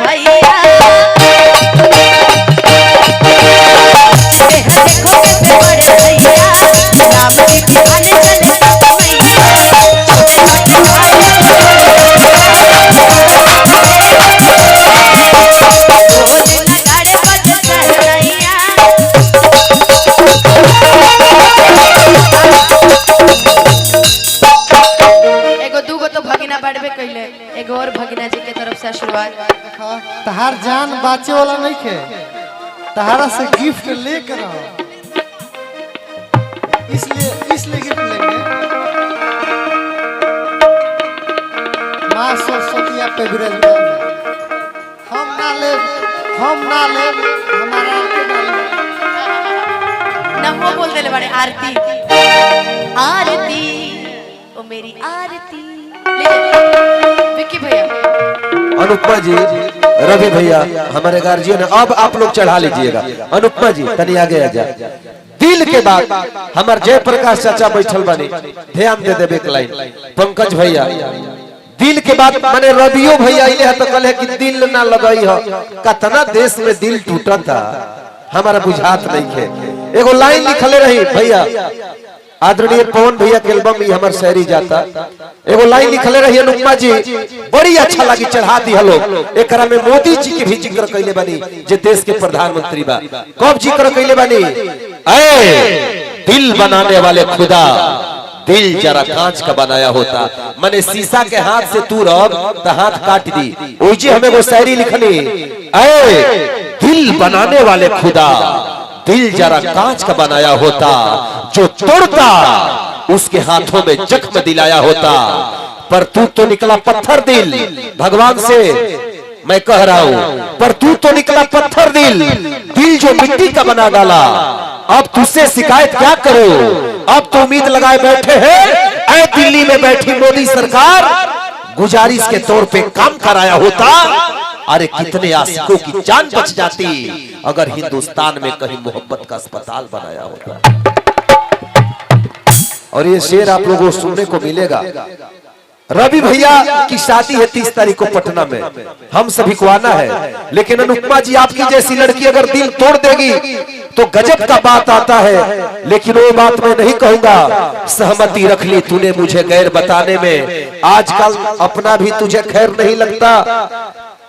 भैया देखो कैसे बड़े भैया राम जी बिहाने चले एगो और भगिना जी के तरफ से आशीर्वाद। तहार जान बाचे वाला नहीं खे, तहारा से गिफ्ट लेकर आओ, इसलिए गिफ्ट लेंगे। माँ सरस्वती पे विराजमान, हम ना ले हमारा नमो बोल दे बड़े आरती आरती ओ मेरी आरती विक्की भैया, अनुपमा जी, रवि भैया, हमारे गार्जियन। अब आप लोग चढ़ा लीजिएगा। अनुपमा जी तनी आगे आ जा। दिल के बाद हमारे जयप्रकाश चाचा बैठल बने, ध्यान दे देवे एक लाइन। पंकज भैया दिल के बाद माने रवियो भैया इले तो कल है कि दिल ना लगाई हो। कतना देश में दिल टूटा था हमारा बुझात नहीं खे। एगो लाइन लिखले रही भैया, आदरणीय पवन भैया के एल्बम में हमार शायरी जाता। एगो लाइन लिखले रही अनुपमा जी, बड़ी अच्छा लगी, चढ़ा दी हलो। एकरा में मोदी जी के भी जिक्र कैले बनी जे देश के प्रधानमंत्री बा। कब जिक्र कैले बनी? ऐ दिल बनाने वाले खुदा, दिल जरा कांच का बनाया होता। माने शीशा के हाथ से तू रब तो हाथ काट दी। ओजे हमें वो शायरी लिखनी, ऐ दिल बनाने वाले खुदा, दिल जरा कांच का बनाया होता, जो तोड़ता उसके हाथों में जख्म दिलाया होता। पर तू तो निकला पत्थर दिल, भगवान से मैं कह रहा हूं, पर तू तो निकला पत्थर दिल, दिल जो मिट्टी का बना डाला। अब तुझसे शिकायत क्या करो, अब तो उम्मीद लगाए बैठे हैं। ऐ दिल्ली में बैठी मोदी सरकार, गुजारिश के तौर पे काम कराया होता। अरे कितने आशिकों की जान बच जाती अगर हिंदुस्तान में कहीं मोहब्बत का अस्पताल बनाया होता। और ये शेर आप लोगों को सुनने को मिलेगा। रवि भैया की शादी है 30 तारीख को पटना में, हम सभी को आना है। लेकिन अनुपमा जी आपकी जैसी लड़की अगर दिल तोड़ देगी तो गजब का बात आता है। लेकिन वो बात मैं नहीं कहूंगा। सहमति रख ली तूने मुझे गैर बताने में, आजकल अपना भी तुझे खैर नहीं लगता।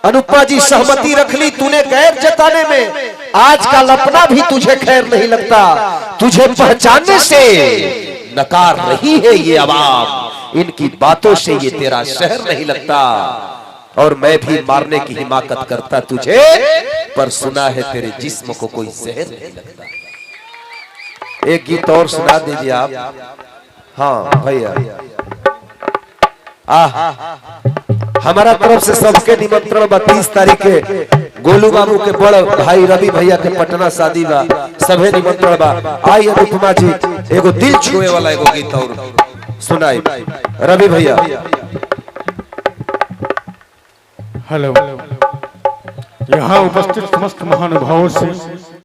अनुपमा जी सहमति रख ली तूने गैर जताने में, आजकल अपना भी तुझे खैर नहीं लगता। तुझे पहचानने से नकार रही है ये आवाम, इनकी बातों से ये तेरा शहर नहीं लगता। और मैं भी मारने की हिमाकत करता तुझे, पर सुना है तेरे जिस्म को कोई जहर नहीं लगता। एक गीत और सुना दीजिए आप। हाँ भैया, हमारा तरफ से सबके निमंत्रण 32 तारीख के गोलू बाबू के बड़ भाई रवि भैया के पटना शादी बा, सभे निमंत्रण बा। आई अनुपमा जी एगो दिल छुए वाला एगो गीत और सुनाई। रवि भैया। हेलो, यहाँ उपस्थित समस्त महानुभावों से